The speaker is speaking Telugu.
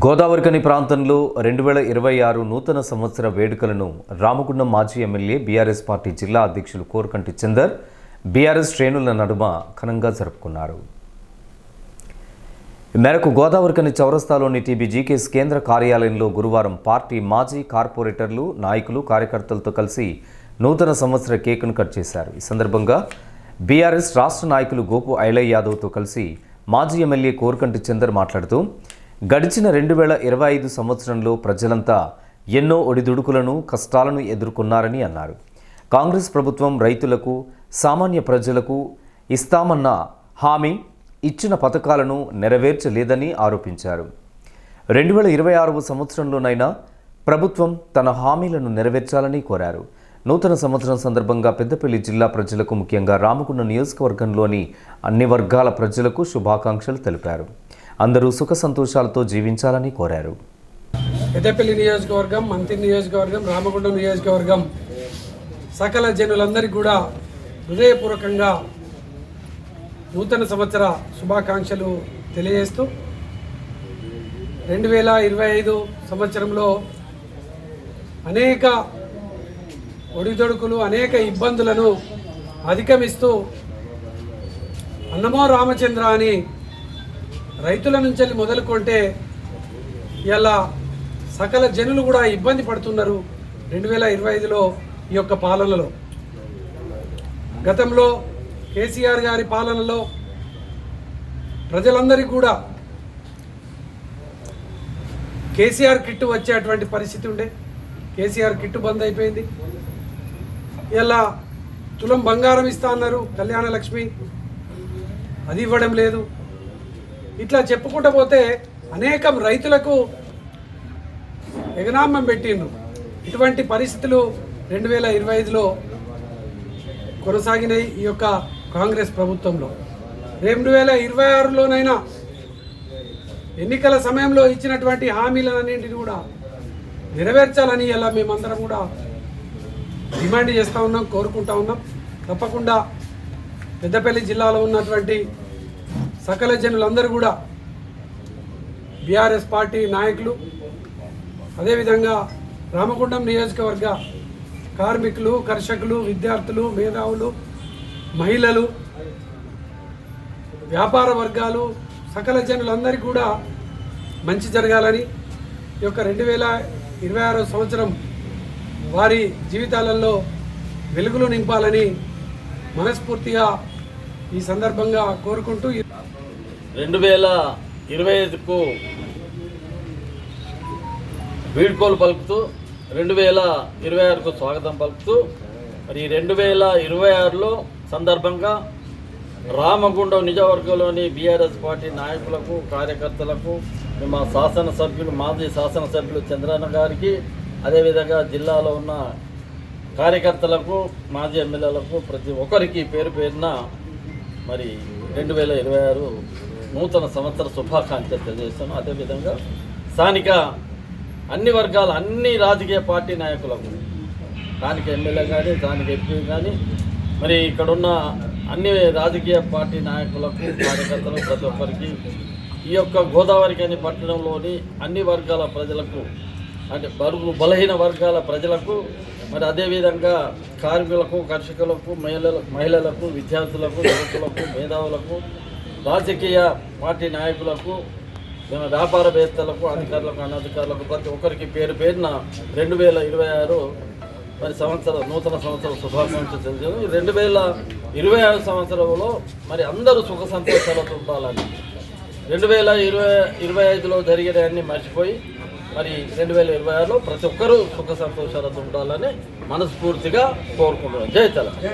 గోదావరికని ప్రాంతంలో 2026 నూతన సంవత్సర వేడుకలను రామగుండం మాజీ ఎమ్మెల్యే బీఆర్ఎస్ పార్టీ జిల్లా అధ్యక్షులు కోరకంటి చందర్ బీఆర్ఎస్ శ్రేణుల నడుమ ఘనంగా జరుపుకున్నారు. ఈ మేరకు గోదావరికని చౌరస్తాలోని టీబీజీకేఎస్ కేంద్ర కార్యాలయంలో గురువారం పార్టీ మాజీ కార్పొరేటర్లు, నాయకులు, కార్యకర్తలతో కలిసి నూతన సంవత్సర కేక్ను కట్ చేశారు. ఈ సందర్భంగా బీఆర్ఎస్ రాష్ట్ర నాయకులు గోపు ఐలయ్య యాదవ్తో కలిసి మాజీ ఎమ్మెల్యే కోరకంటి చందర్ మాట్లాడుతూ గడిచిన 2025 సంవత్సరంలో ప్రజలంతా ఎన్నో ఒడిదుడుకులను, కష్టాలను ఎదుర్కొన్నారని అన్నారు. కాంగ్రెస్ ప్రభుత్వం రైతులకు, సామాన్య ప్రజలకు ఇస్తామన్న హామీ ఇచ్చిన పథకాలను నెరవేర్చలేదని ఆరోపించారు. 2026 సంవత్సరంలోనైనా ప్రభుత్వం తన హామీలను నెరవేర్చాలని కోరారు. నూతన సంవత్సరం సందర్భంగా పెద్దపల్లి జిల్లా ప్రజలకు, ముఖ్యంగా రామగుండం నియోజకవర్గంలోని అన్ని వర్గాల ప్రజలకు శుభాకాంక్షలు తెలిపారు. అందరూ సుఖ సంతోషాలతో జీవించాలని కోరారు. పెద్దపల్లి నియోజకవర్గం, మంత్రి నియోజకవర్గం, రామగుండం నియోజకవర్గం సకల జనులందరికీ కూడా హృదయపూర్వకంగా నూతన సంవత్సర శుభాకాంక్షలు తెలియజేస్తూ 2025 సంవత్సరంలో అనేక ఒడిదొడుకులు, అనేక ఇబ్బందులను అధిగమిస్తూ అన్నమో రామచంద్ర అని రైతుల నుంచి మొదలుకుంటే ఇలా సకల జనులు కూడా ఇబ్బంది పడుతున్నారు. 2025లో ఈ యొక్క పాలనలో, గతంలో కేసీఆర్ గారి పాలనలో ప్రజలందరికీ కూడా కేసీఆర్ కిట్టు వచ్చేటువంటి పరిస్థితి ఉండే. కేసీఆర్ కిట్టు బంద్ అయిపోయింది. ఇలా తులం బంగారం ఇస్తా అన్నారు, కళ్యాణ లక్ష్మి అది ఇవ్వడం లేదు. ఇట్లా చెప్పుకుంటూ పోతే అనేకం రైతులకు ఎగనామం పెట్టిండ్రు. ఇటువంటి పరిస్థితులు 2025లో కొనసాగినాయి ఈ యొక్క కాంగ్రెస్ ప్రభుత్వంలో. 2026లోనైనా ఎన్నికల సమయంలో ఇచ్చినటువంటి హామీలన్నింటినీ కూడా నెరవేర్చాలని ఇలా మేమందరం కూడా డిమాండ్ చేస్తూ ఉన్నాం, కోరుకుంటా ఉన్నాం. తప్పకుండా పెద్దపల్లి జిల్లాలో ఉన్నటువంటి సకల జనులందరూ కూడా బీఆర్ఎస్ పార్టీ నాయకులు, అదేవిధంగా రామగుండం నియోజకవర్గ కార్మికులు, కర్షకులు, విద్యార్థులు, మేధావులు, మహిళలు, వ్యాపార వర్గాలు, సకల జనులందరికీ కూడా మంచి జరగాలని, ఈ యొక్క 2026 సంవత్సరం వారి జీవితాలలో వెలుగులు నింపాలని మనస్ఫూర్తిగా ఈ సందర్భంగా కోరుకుంటూ 2025కు వీడ్కోలు పలుకుతూ 2026కు స్వాగతం పలుకుతూ మరి 2026లో సందర్భంగా రామగుండం నియోజకవర్గంలోని బీఆర్ఎస్ పార్టీ నాయకులకు, కార్యకర్తలకు, మా శాసనసభ్యులు, మాజీ శాసనసభ్యులు చంద్రన్న గారికి, అదేవిధంగా జిల్లాలో ఉన్న కార్యకర్తలకు, మాజీ ఎమ్మెల్యేలకు, ప్రతి ఒక్కరికి పేరు పేరున మరి 2026 నూతన సంవత్సర శుభాకాంక్షలు తెలియజేస్తాను. అదేవిధంగా స్థానిక అన్ని వర్గాల, అన్ని రాజకీయ పార్టీ నాయకులకు, స్థానిక ఎమ్మెల్యే కానీ, స్థానిక ఎంపీ కానీ, మరి ఇక్కడున్న అన్ని రాజకీయ పార్టీ నాయకులకు, కార్యకర్తలకు, ప్రతి ఒక్కరికి, ఈ యొక్క గోదావరికని పట్టణంలోని అన్ని వర్గాల ప్రజలకు, అంటే బలహీన వర్గాల ప్రజలకు, మరి అదేవిధంగా కార్మికులకు, కర్షకులకు, మహిళలకు, విద్యార్థులకు, యువకులకు, మేధావులకు, రాజకీయ పార్టీ నాయకులకు, వ్యాపారవేత్తలకు, అధికారులకు, అనధికారులకు, ప్రతి ఒక్కరికి పేరు పేరున 2026 మరి నూతన సంవత్సర శుభాకాంక్షలు తెలియదు. 2025 సంవత్సరంలో మరి అందరూ సుఖ సంతోషాలతో ఉండాలని, 2025లో జరిగేదాన్ని మర్చిపోయి మరి 2026లో ప్రతి ఒక్కరూ సుఖ సంతోషాలతో ఉండాలని మనస్ఫూర్తిగా కోరుకుంటున్నాను. జై తెలంగాణ.